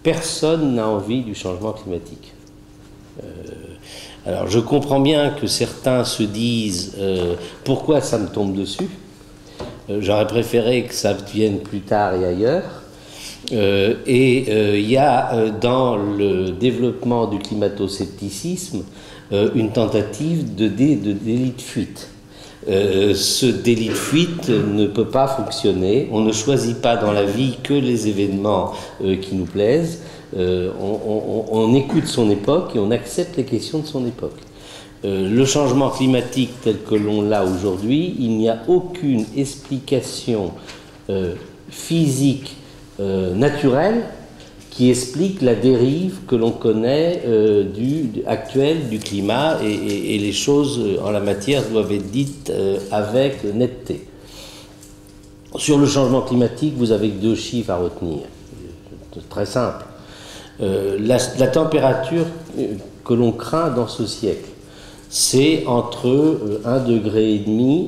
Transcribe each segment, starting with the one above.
personne n'a envie du changement climatique. Alors je comprends bien que certains se disent pourquoi ça me tombe dessus. J'aurais préféré que ça vienne plus tard et ailleurs. Il y a dans le développement du climato-scepticisme une tentative de délit de fuite. Ce délit de fuite ne peut pas fonctionner. On ne choisit pas dans la vie que les événements qui nous plaisent. On écoute son époque et on accepte les questions de son époque. Le changement climatique tel que l'on l'a aujourd'hui, il n'y a aucune explication physique naturelle qui explique la dérive que l'on connaît actuelle du climat et les choses en la matière doivent être dites avec netteté. Sur le changement climatique, vous avez deux chiffres à retenir. C'est très simple. La température que l'on craint dans ce siècle, c'est entre 1,5 degré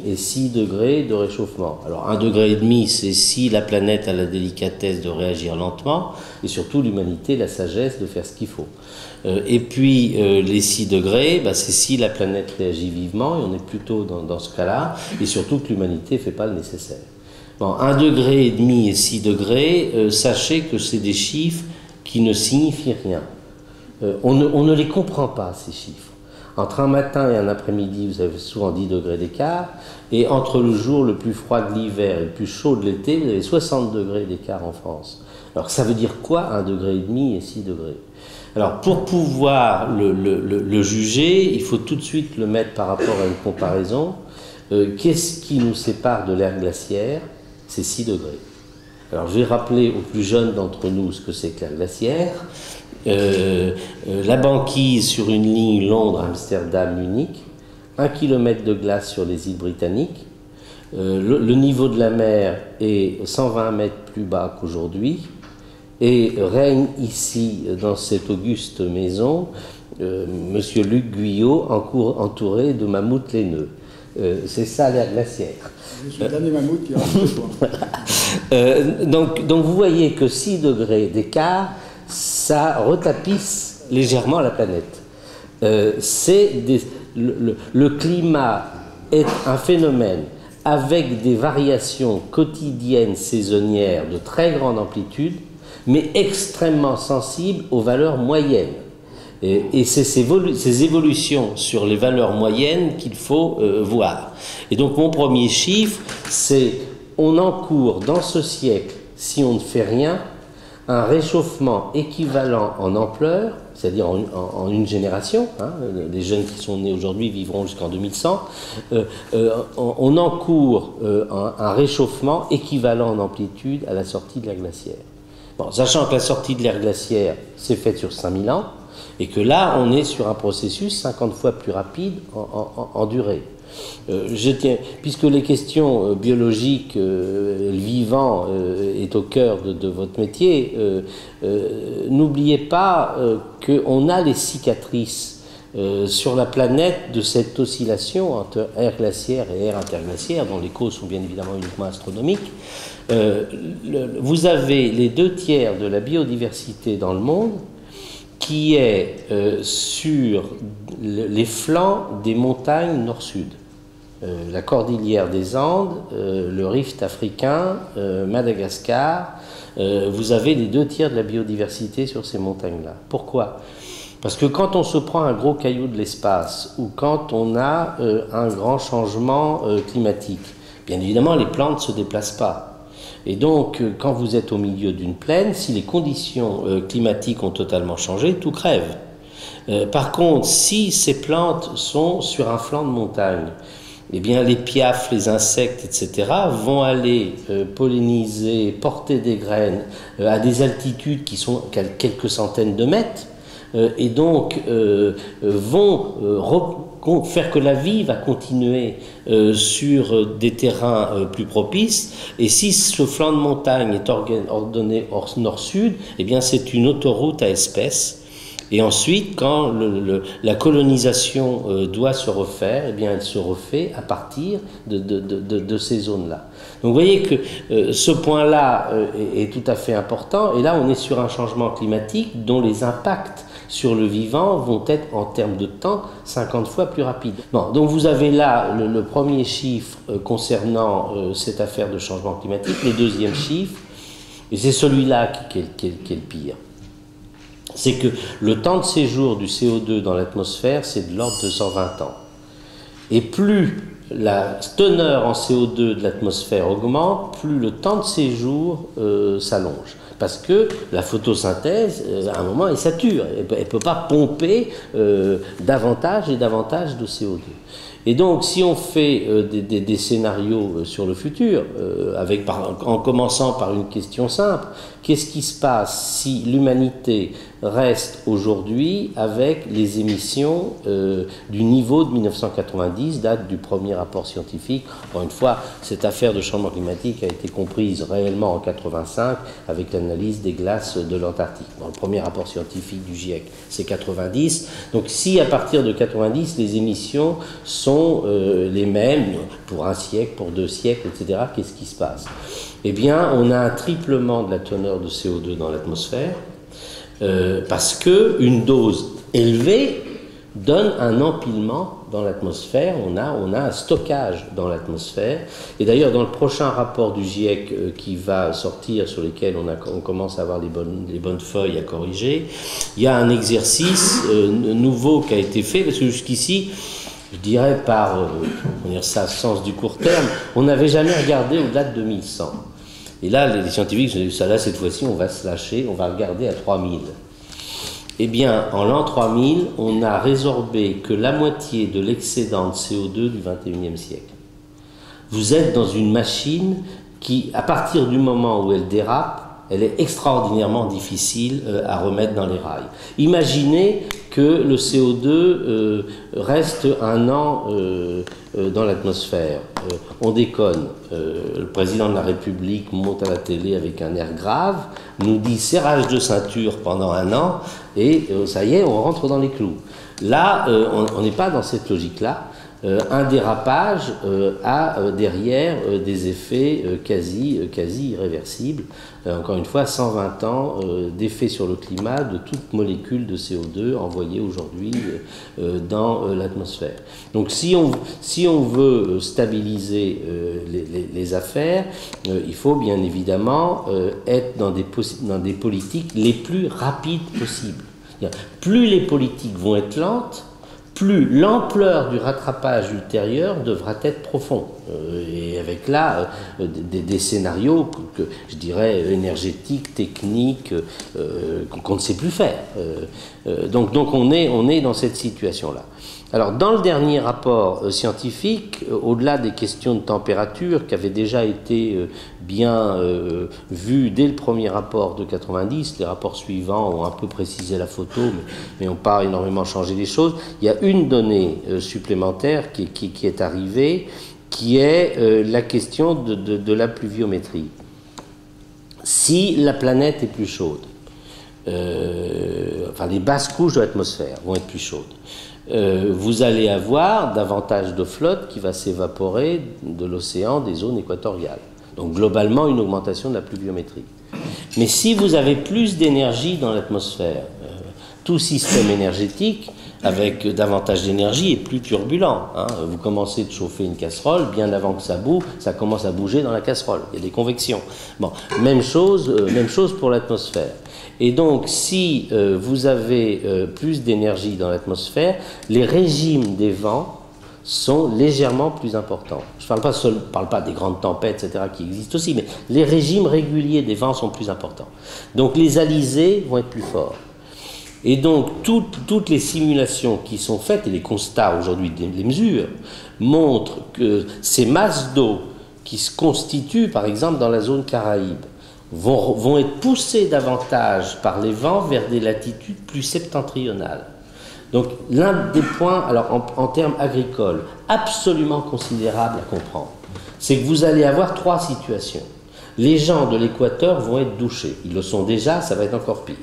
et 6 degrés de réchauffement. Alors 1,5 degré, c'est si la planète a la délicatesse de réagir lentement, et surtout l'humanité, la sagesse de faire ce qu'il faut. Et puis les 6 degrés, c'est si la planète réagit vivement, et on est plutôt dans ce cas-là, et surtout que l'humanité ne fait pas le nécessaire. Bon, 1,5 degré et 6 degrés, sachez que c'est des chiffres qui ne signifient rien. On ne les comprend pas, ces chiffres. Entre un matin et un après-midi, vous avez souvent 10 degrés d'écart, et entre le jour le plus froid de l'hiver et le plus chaud de l'été, vous avez 60 degrés d'écart en France. Alors ça veut dire quoi, 1,5 degré et 6 degrés? Alors pour pouvoir le juger, il faut tout de suite le mettre par rapport à une comparaison. Qu'est-ce qui nous sépare de l'ère glaciaire? C'est 6 degrés. Alors je vais rappeler aux plus jeunes d'entre nous ce que c'est que l'ère glaciaire. La banquise sur une ligne Londres-Amsterdam-Munich, 1 km de glace sur les îles britanniques, le niveau de la mer est 120 mètres plus bas qu'aujourd'hui, et règne ici, dans cette auguste maison, Monsieur Luc Guyot, entouré de mammouths laineux. C'est ça l'ère glaciaire. Je suis le dernier mammouth qui rentre. Donc vous voyez que 6 degrés d'écart, ça retapisse légèrement la planète. Le climat est un phénomène avec des variations quotidiennes, saisonnières de très grande amplitude, mais extrêmement sensibles aux valeurs moyennes. Et c'est ces évolutions sur les valeurs moyennes qu'il faut voir. Et donc mon premier chiffre, c'est on encourt dans ce siècle, si on ne fait rien, un réchauffement équivalent en ampleur, c'est-à-dire en une génération, les jeunes qui sont nés aujourd'hui vivront jusqu'en 2100, on encourt un réchauffement équivalent en amplitude à la sortie de l'ère glaciaire. Bon, sachant que la sortie de l'ère glaciaire s'est faite sur 5000 ans, et que là, on est sur un processus 50 fois plus rapide en durée. Puisque les questions biologiques, le vivant est au cœur de votre métier, n'oubliez pas qu'on a les cicatrices sur la planète de cette oscillation entre ère glaciaire et ère interglaciaire, dont les causes sont bien évidemment uniquement astronomiques. Vous avez les 2/3 de la biodiversité dans le monde qui est sur les flancs des montagnes nord-sud. La cordillère des Andes, le rift africain, Madagascar, vous avez les 2/3 de la biodiversité sur ces montagnes-là. Pourquoi? Parce que quand on se prend un gros caillou de l'espace ou quand on a un grand changement climatique, bien évidemment les plantes ne se déplacent pas. Et donc, quand vous êtes au milieu d'une plaine, si les conditions climatiques ont totalement changé, tout crève. Par contre, si ces plantes sont sur un flanc de montagne, eh bien, les piafs, les insectes, etc., vont aller polliniser, porter des graines à des altitudes qui sont à quelques centaines de mètres, et donc vont faire que la vie va continuer sur des terrains plus propices. Et si ce flanc de montagne est ordonné nord-sud, eh bien c'est une autoroute à espèces. Et ensuite, quand la colonisation doit se refaire, eh bien, elle se refait à partir de ces zones-là. Donc vous voyez que ce point-là est tout à fait important, et là on est sur un changement climatique dont les impacts sur le vivant vont être en termes de temps 50 fois plus rapides. Bon, donc vous avez là le premier chiffre concernant cette affaire de changement climatique, le deuxième chiffre, et c'est celui-là qui est le pire. C'est que le temps de séjour du CO2 dans l'atmosphère, c'est de l'ordre de 120 ans. Et plus la teneur en CO2 de l'atmosphère augmente, plus le temps de séjour s'allonge. Parce que la photosynthèse, à un moment, elle sature. Elle ne peut pas pomper davantage et davantage de CO2. Et donc, si on fait des scénarios sur le futur, en commençant par une question simple, qu'est-ce qui se passe si l'humanité reste aujourd'hui avec les émissions du niveau de 1990, date du premier rapport scientifique? Encore une fois, cette affaire de changement climatique a été comprise réellement en 85 avec l'analyse des glaces de l'Antarctique. Dans le premier rapport scientifique du GIEC, c'est 90. Donc si à partir de 90, les émissions sont les mêmes pour un siècle, pour 2 siècles, etc., qu'est-ce qui se passe? Eh bien, on a un triplement de la teneur de CO2 dans l'atmosphère, parce qu'une dose élevée donne un empilement dans l'atmosphère, on a un stockage dans l'atmosphère. Et d'ailleurs, dans le prochain rapport du GIEC qui va sortir, sur lequel on commence à avoir les bonnes feuilles à corriger, il y a un exercice nouveau qui a été fait, parce que jusqu'ici, je dirais par sens du court terme, on n'avait jamais regardé au-delà de 2100. Et là, les scientifiques se disent, ça là, cette fois-ci, on va se lâcher, on va regarder à 3000. Eh bien, en l'an 3000, on n'a résorbé que la moitié de l'excédent de CO2 du 21e siècle. Vous êtes dans une machine qui, à partir du moment où elle dérape, elle est extraordinairement difficile à remettre dans les rails. Imaginez que le CO2 reste un an dans l'atmosphère. On déconne. Le président de la République monte à la télé avec un air grave, nous dit serrage de ceinture pendant un an, et ça y est, on rentre dans les clous. Là, on n'est pas dans cette logique-là. Un dérapage a derrière des effets quasi irréversibles. Encore une fois, 120 ans d'effet sur le climat de toute molécule de CO2 envoyée aujourd'hui dans l'atmosphère. Donc si on veut stabiliser les affaires, il faut bien évidemment être dans des politiques les plus rapides possibles. Plus les politiques vont être lentes, plus l'ampleur du rattrapage ultérieur devra être profond. Et avec là des scénarios que je dirais énergétiques, techniques, qu'on ne sait plus faire. Donc on est dans cette situation-là. Alors dans le dernier rapport scientifique, au-delà des questions de température qui avaient déjà été bien vues dès le premier rapport de 90, les rapports suivants ont un peu précisé la photo, mais n'ont pas énormément changé les choses, il y a une donnée supplémentaire qui est arrivée, qui est la question de la pluviométrie. Si la planète est plus chaude, les basses couches de l'atmosphère vont être plus chaudes, vous allez avoir davantage de flotte qui va s'évaporer de l'océan des zones équatoriales. Donc globalement, une augmentation de la pluviométrie. Mais si vous avez plus d'énergie dans l'atmosphère, tout système énergétique avec davantage d'énergie est plus turbulent. Vous commencez de chauffer une casserole, bien avant que ça boue, ça commence à bouger dans la casserole. Il y a des convections. Bon, même chose pour l'atmosphère. Et donc, si vous avez plus d'énergie dans l'atmosphère, les régimes des vents sont légèrement plus importants. Je ne parle pas des grandes tempêtes, etc., qui existent aussi, mais les régimes réguliers des vents sont plus importants. Donc, les alizés vont être plus forts. Et donc, toutes les simulations qui sont faites, et les constats aujourd'hui, les mesures, montrent que ces masses d'eau qui se constituent, par exemple, dans la zone Caraïbe, vont être poussées davantage par les vents vers des latitudes plus septentrionales. Donc, l'un des points, alors en termes agricoles, absolument considérables à comprendre, c'est que vous allez avoir 3 situations. Les gens de l'équateur vont être douchés. Ils le sont déjà, ça va être encore pire.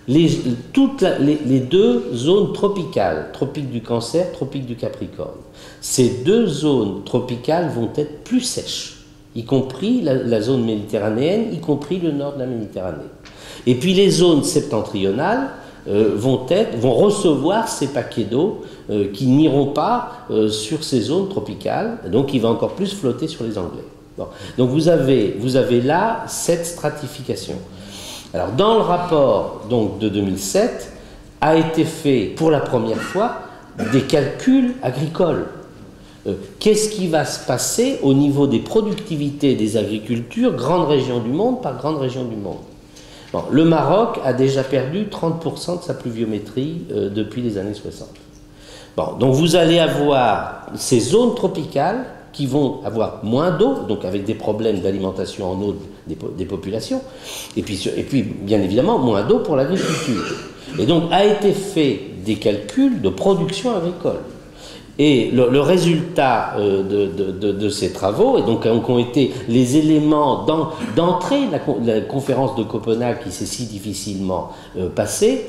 les deux zones tropicales, tropique du Cancer, tropique du Capricorne, ces deux zones tropicales vont être plus sèches, y compris la zone méditerranéenne, y compris le nord de la Méditerranée. Et puis les zones septentrionales vont recevoir ces paquets d'eau qui n'iront pas sur ces zones tropicales, donc il va encore plus flotter sur les Anglais. Bon. Donc vous avez là cette stratification. Alors dans le rapport donc, de 2007, a été fait pour la première fois des calculs agricoles. Qu'est-ce qui va se passer au niveau des productivités des agricultures, grande région du monde par grande région du monde? Bon, le Maroc a déjà perdu 30% de sa pluviométrie depuis les années 60. Bon, donc vous allez avoir ces zones tropicales qui vont avoir moins d'eau, donc avec des problèmes d'alimentation en eau des populations, et puis bien évidemment moins d'eau pour l'agriculture. Et donc a été fait des calculs de production agricole. Et le résultat de ces travaux, et donc ont été les éléments d'entrée de la conférence de Copenhague qui s'est si difficilement passée,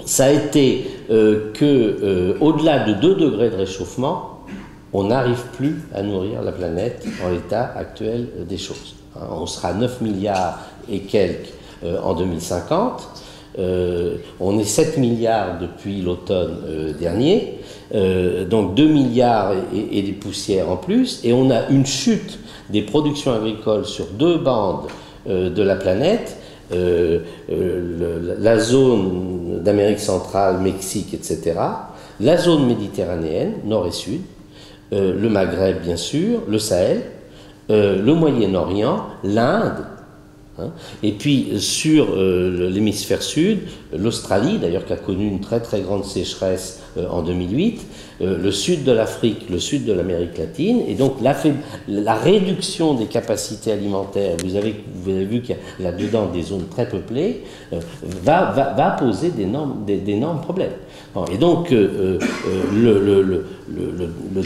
ça a été qu'au-delà de 2 degrés de réchauffement, on n'arrive plus à nourrir la planète en l'état actuel des choses. On sera 9 milliards et quelques en 2050. On est 7 milliards depuis l'automne dernier. Donc 2 milliards et des poussières en plus. Et on a une chute des productions agricoles sur 2 bandes de la planète. La zone d'Amérique centrale, Mexique, etc. La zone méditerranéenne, nord et sud. Le Maghreb, bien sûr, le Sahel, le Moyen-Orient, l'Inde, hein, et puis sur l'hémisphère sud, l'Australie, d'ailleurs qui a connu une très très grande sécheresse en 2008, le sud de l'Afrique, le sud de l'Amérique latine, et donc la réduction des capacités alimentaires, vous avez vu qu'il y a là-dedans des zones très peuplées, va poser d'énormes problèmes. Bon, et donc le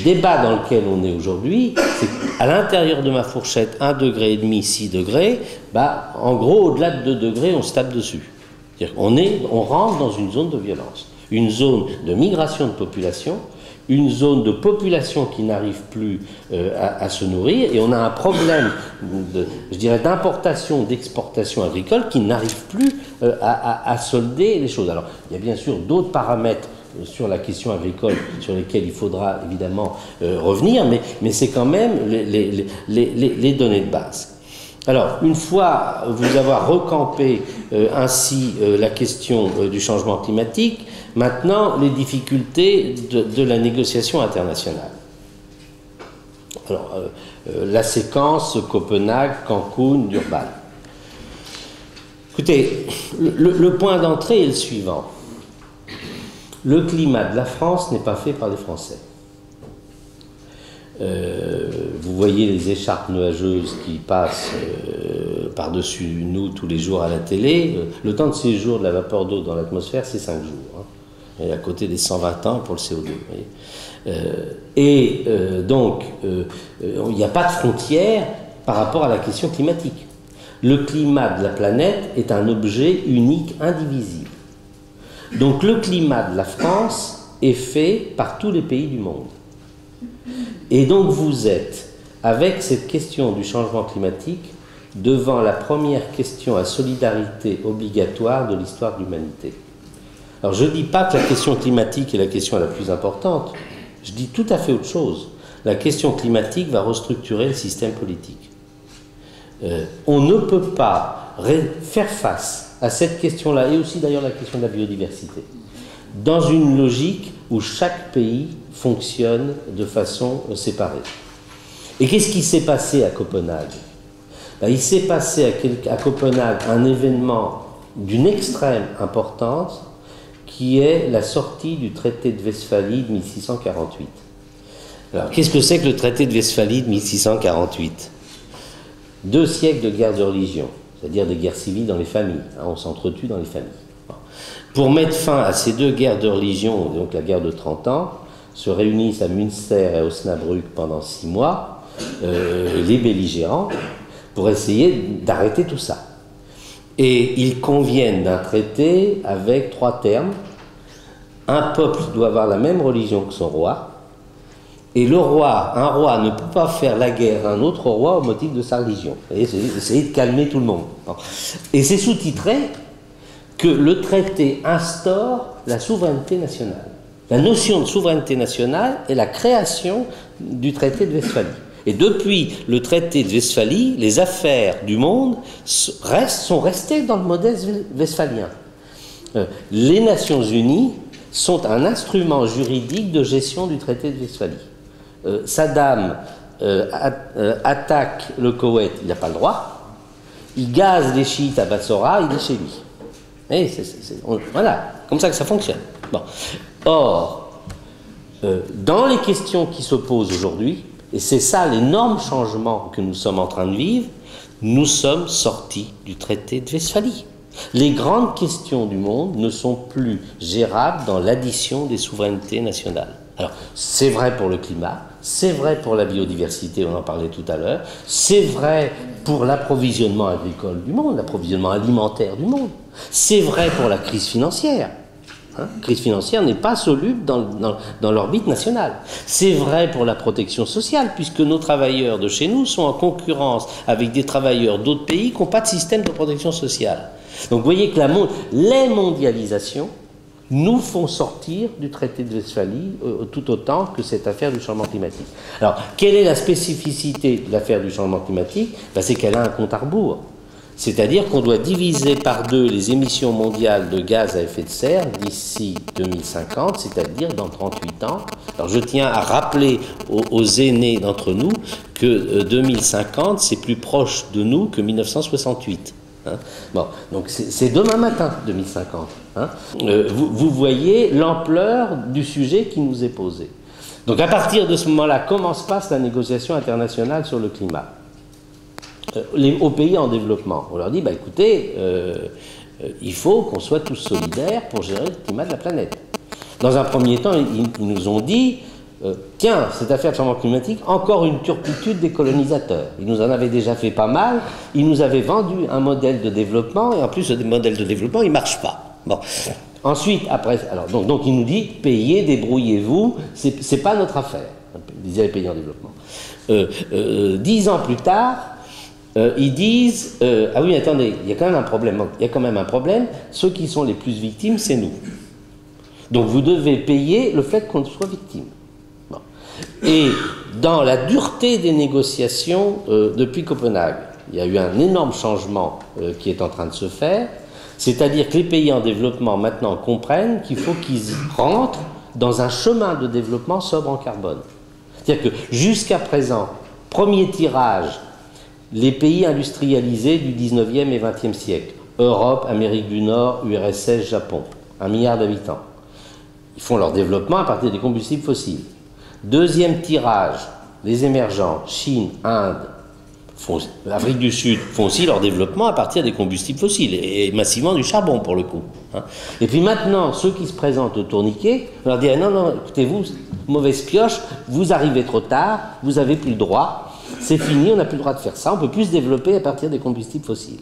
débat dans lequel on est aujourd'hui, c'est qu'à l'intérieur de ma fourchette 1,5 degré, 6 degrés, bah, en gros au-delà de 2 degrés on se tape dessus. C'est-à-dire on rentre dans une zone de violence, une zone de migration de population, une zone de population qui n'arrive plus à se nourrir, et on a un problème d'importation, d'exportation agricole qui n'arrive plus à solder les choses. Alors, il y a bien sûr d'autres paramètres sur la question agricole sur lesquels il faudra évidemment revenir, mais c'est quand même les données de base. Alors, une fois vous avoir recampé ainsi la question du changement climatique, maintenant les difficultés de la négociation internationale. Alors, la séquence Copenhague, Cancun, Durban. Écoutez, le point d'entrée est le suivant. Le climat de la France n'est pas fait par les Français. Vous voyez les écharpes nuageuses qui passent par-dessus nous tous les jours à la télé. Le temps de séjour de la vapeur d'eau dans l'atmosphère, c'est 5 jours. Hein. Et à côté des 120 ans pour le CO2. Donc, il n'y a pas de frontière par rapport à la question climatique. Le climat de la planète est un objet unique, indivisible. Donc le climat de la France est fait par tous les pays du monde. Et donc vous êtes, avec cette question du changement climatique, devant la première question à solidarité obligatoire de l'histoire de l'humanité. Alors je ne dis pas que la question climatique est la question la plus importante, je dis tout à fait autre chose. La question climatique va restructurer le système politique. On ne peut pas faire face à cette question-là, et aussi d'ailleurs la question de la biodiversité, dans une logique où chaque pays fonctionne de façon séparée. Et qu'est-ce qui s'est passé à Copenhague? Il s'est passé à Copenhague un événement d'une extrême importance qui est la sortie du traité de Westphalie de 1648. Alors, qu'est-ce que c'est que le traité de Westphalie de 1648? 2 siècles de guerre de religion, c'est-à-dire des guerres civiles dans les familles. Hein, on s'entretue dans les familles. Pour mettre fin à ces 2 guerres de religion, donc la guerre de 30 ans, se réunissent à Münster et à Osnabrück pendant 6 mois, les belligérants, pour essayer d'arrêter tout ça. Et ils conviennent d'un traité avec 3 termes. Un peuple doit avoir la même religion que son roi. Et un roi ne peut pas faire la guerre à un autre roi au motif de sa religion. Et essayer de calmer tout le monde. Et c'est sous-titré que le traité instaure la souveraineté nationale. La notion de souveraineté nationale est la création du traité de Westphalie. Et depuis le traité de Westphalie, les affaires du monde sont restées dans le modèle westphalien. Les Nations Unies sont un instrument juridique de gestion du traité de Westphalie. Saddam attaque le Koweït, il n'a pas le droit. Il gaze les chiites à Bassora, il est chez lui. Et voilà, comme ça que ça fonctionne. Bon. Or, dans les questions qui se posent aujourd'hui, et c'est ça l'énorme changement que nous sommes en train de vivre, nous sommes sortis du traité de Westphalie. Les grandes questions du monde ne sont plus gérables dans l'addition des souverainetés nationales. Alors, c'est vrai pour le climat, c'est vrai pour la biodiversité, on en parlait tout à l'heure, c'est vrai pour l'approvisionnement agricole du monde, l'approvisionnement alimentaire du monde, c'est vrai pour la crise financière. La crise financière n'est pas soluble dans l'orbite nationale. C'est vrai pour la protection sociale, puisque nos travailleurs de chez nous sont en concurrence avec des travailleurs d'autres pays qui n'ont pas de système de protection sociale. Donc vous voyez que les mondialisations nous font sortir du traité de Westphalie tout autant que cette affaire du changement climatique. Alors, quelle est la spécificité de l'affaire du changement climatique? C'est qu'elle a un compte à rebours. C'est-à-dire qu'on doit diviser par 2 les émissions mondiales de gaz à effet de serre d'ici 2050, c'est-à-dire dans 38 ans. Alors je tiens à rappeler aux aînés d'entre nous que 2050, c'est plus proche de nous que 1968. Hein? Bon, donc c'est demain matin, 2050. Hein? Vous voyez l'ampleur du sujet qui nous est posé. Donc à partir de ce moment-là, comment se passe la négociation internationale sur le climat? Aux pays en développement, on leur dit, écoutez, il faut qu'on soit tous solidaires pour gérer le climat de la planète. Dans un premier temps, ils nous ont dit, tiens, cette affaire de changement climatique, encore une turpitude des colonisateurs. Ils nous en avaient déjà fait pas mal, ils nous avaient vendu un modèle de développement, et en plus, ce modèle de développement, il ne marche pas. Bon. Ensuite, après, alors, donc il nous dit, payez, débrouillez-vous, c'est pas notre affaire, disaient les pays en développement. 10 ans plus tard, ils disent ah oui, mais attendez, il y a quand même un problème, ceux qui sont les plus victimes, c'est nous. Donc vous devez payer le fait qu'on soit victime. Bon. Et dans la dureté des négociations depuis Copenhague, il y a eu un énorme changement qui est en train de se faire, c'est-à-dire que les pays en développement maintenant comprennent qu'il faut qu'ils rentrent dans un chemin de développement sobre en carbone. C'est-à-dire que jusqu'à présent, premier tirage, les pays industrialisés du 19e et 20e siècle, Europe, Amérique du Nord, URSS, Japon, 1 milliard d'habitants, ils font leur développement à partir des combustibles fossiles. Deuxième tirage, les émergents, Chine, Inde, l'Afrique du Sud, font aussi leur développement à partir des combustibles fossiles, et massivement du charbon pour le coup. Hein. Et puis maintenant, ceux qui se présentent au tourniquet, on leur dit ah non, écoutez-vous, mauvaise pioche, vous arrivez trop tard, vous n'avez plus le droit. C'est fini, on n'a plus le droit de faire ça, on ne peut plus se développer à partir des combustibles fossiles.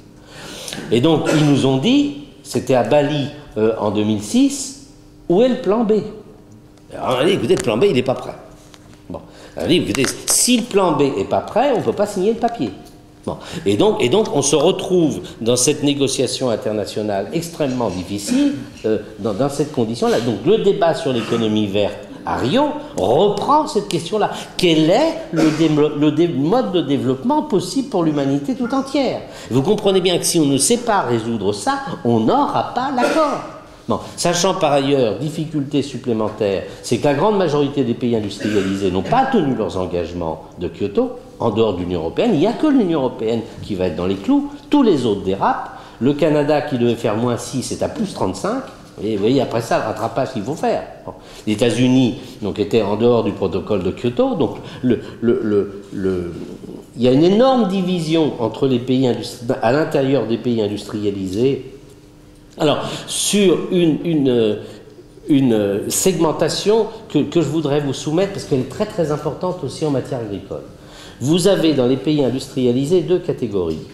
Et donc, ils nous ont dit, c'était à Bali en 2006, où est le plan B? Alors, on a dit, écoutez, le plan B, il n'est pas prêt. Bon, on a dit, écoutez, si le plan B n'est pas prêt, on ne peut pas signer le papier. Bon. Et donc, on se retrouve dans cette négociation internationale extrêmement difficile, dans cette condition-là. Donc, le débat sur l'économie verte, à Rio, reprend cette question-là. Quel est le mode de développement possible pour l'humanité tout entière? Vous comprenez bien que si on ne sait pas résoudre ça, on n'aura pas l'accord. Bon. Sachant par ailleurs, difficulté supplémentaire, c'est que la grande majorité des pays industrialisés n'ont pas tenu leurs engagements de Kyoto. En dehors de l'Union européenne, il n'y a que l'Union européenne qui va être dans les clous. Tous les autres dérapent. Le Canada, qui devait faire -6, est à +35. Et vous voyez, après ça, le rattrapage qu'il faut faire. Bon. Les États-Unis étaient en dehors du protocole de Kyoto. Donc, il y a une énorme division entre les pays à l'intérieur des pays industrialisés. Alors, sur une segmentation que je voudrais vous soumettre, parce qu'elle est très très importante aussi en matière agricole. Vous avez dans les pays industrialisés 2 catégories.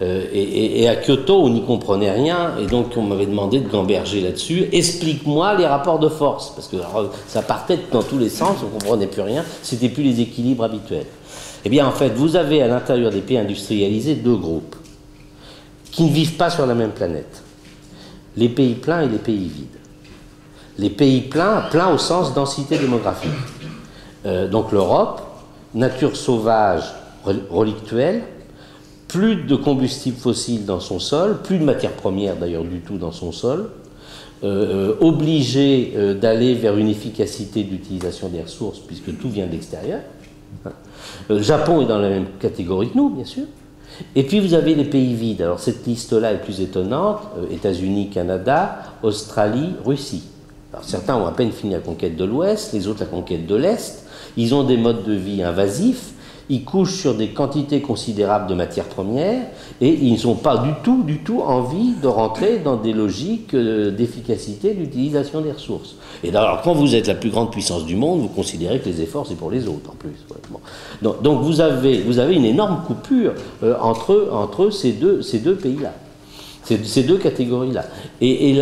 Et à Kyoto, on n'y comprenait rien, et donc on m'avait demandé de gamberger là-dessus. Explique-moi les rapports de force, parce que ça partait dans tous les sens, on ne comprenait plus rien, c'était plus les équilibres habituels. Eh bien, en fait, vous avez à l'intérieur des pays industrialisés deux groupes qui ne vivent pas sur la même planète. Les pays pleins et les pays vides. Les pays pleins au sens densité démographique. Donc l'Europe, nature sauvage relictuelle, plus de combustibles fossiles dans son sol, plus de matières premières d'ailleurs du tout dans son sol, obligé d'aller vers une efficacité d'utilisation des ressources puisque tout vient de l'extérieur. Le Japon est dans la même catégorie que nous, bien sûr. Et puis vous avez les pays vides. Alors cette liste-là est plus étonnante. États-Unis, Canada, Australie, Russie. Alors certains ont à peine fini la conquête de l'Ouest, les autres la conquête de l'Est. Ils ont des modes de vie invasifs. Ils couchent sur des quantités considérables de matières premières et ils n'ont pas du tout envie de rentrer dans des logiques d'efficacité d'utilisation des ressources. Et alors, quand vous êtes la plus grande puissance du monde, vous considérez que les efforts, c'est pour les autres, en plus. Bon. Donc vous avez une énorme coupure entre ces deux pays-là. Ces deux catégories-là. Et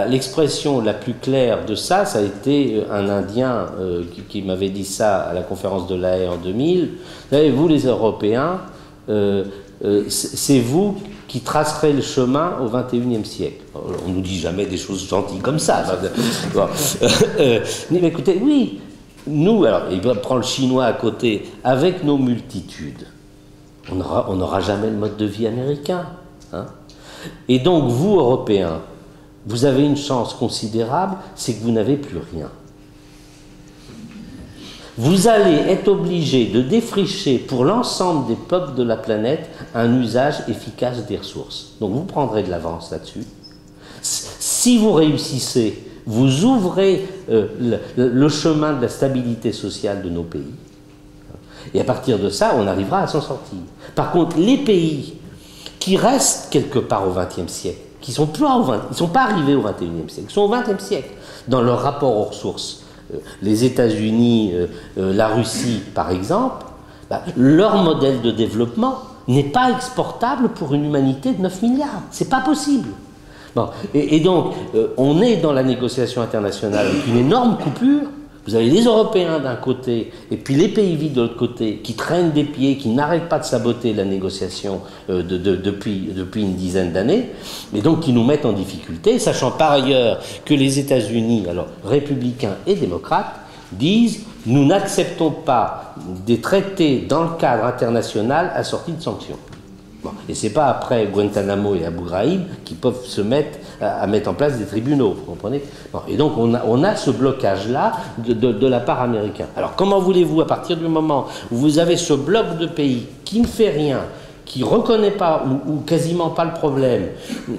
l'expression la plus claire de ça, ça a été un Indien qui m'avait dit ça à la conférence de La Haye en 2000. Vous savez, vous les Européens, c'est vous qui tracerez le chemin au XXIe siècle. On ne nous dit jamais des choses gentilles comme ça. Bon. Mais écoutez, oui, nous, alors, il va prendre le chinois à côté, avec nos multitudes, on n'aura jamais le mode de vie américain. Hein. Et donc, vous, Européens, vous avez une chance considérable, c'est que vous n'avez plus rien. Vous allez être obligé de défricher pour l'ensemble des peuples de la planète un usage efficace des ressources. Donc, vous prendrez de l'avance là-dessus. Si vous réussissez, vous ouvrez le chemin de la stabilité sociale de nos pays. Et à partir de ça, on arrivera à s'en sortir. Par contre, les pays qui restent quelque part au XXe siècle, qui sont plus ils sont pas arrivés au XXIe siècle, ils sont au XXe siècle dans leur rapport aux ressources. Les États-Unis, la Russie, par exemple, leur modèle de développement n'est pas exportable pour une humanité de 9 milliards. C'est pas possible. Bon. Et donc, on est dans la négociation internationale avec une énorme coupure. Vous avez les Européens d'un côté et puis les pays vides de l'autre côté qui traînent des pieds, qui n'arrêtent pas de saboter la négociation depuis une dizaine d'années, et donc qui nous mettent en difficulté, sachant par ailleurs que les États-Unis, alors républicains et démocrates, disent « nous n'acceptons pas des traités dans le cadre international assortis de sanctions ». Bon. Et ce n'est pas après Guantanamo et Abu Ghraib qu'ils peuvent se mettre à mettre en place des tribunaux, vous comprenez? Bon. Et donc on a ce blocage-là de la part américaine. Alors comment voulez-vous, à partir du moment où vous avez ce bloc de pays qui ne fait rien, qui ne reconnaît pas ou quasiment pas le problème,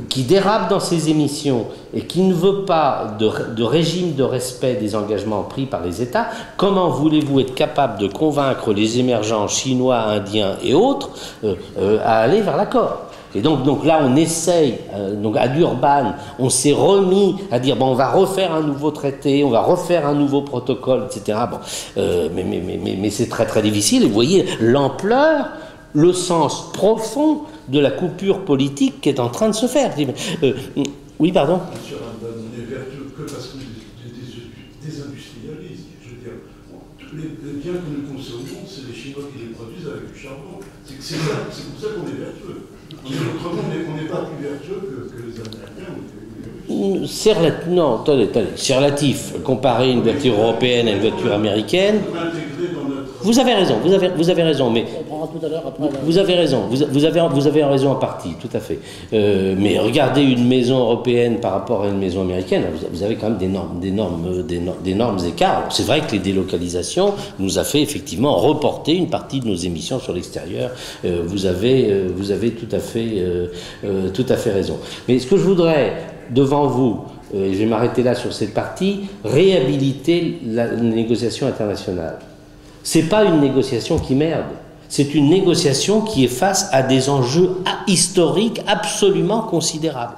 qui dérape dans ses émissions et qui ne veut pas de régime de respect des engagements pris par les États, comment voulez-vous être capable de convaincre les émergents chinois, indiens et autres à aller vers l'accord? Et donc là, on essaye, donc à Durban, on s'est remis à dire, bon, on va refaire un nouveau traité, on va refaire un nouveau protocole, etc. Bon, mais c'est très très difficile, et vous voyez l'ampleur, le sens profond de la coupure politique qui est en train de se faire. Oui, pardon. Monsieur Rambon, on est vertueux que parce qu'on désindustrialise. Je veux dire, les biens que nous consommons, c'est les Chinois qui les produisent avec du charbon. C'est pour ça qu'on est vertueux. Autrement, on n'est pas plus vertueux que les Américains ou les Russes. Non, attendez, c'est relatif. Comparer une voiture européenne à une voiture américaine. Vous avez raison, vous avez raison, mais vous avez raison, vous avez raison en partie, tout à fait. Mais regardez une maison européenne par rapport à une maison américaine, vous avez quand même d'énormes écarts. C'est vrai que les délocalisations nous a fait effectivement reporter une partie de nos émissions sur l'extérieur. Vous avez tout à fait raison. Mais ce que je voudrais devant vous, et je vais m'arrêter là sur cette partie, réhabiliter la négociation internationale. Ce n'est pas une négociation qui merde, c'est une négociation qui est face à des enjeux historiques absolument considérables.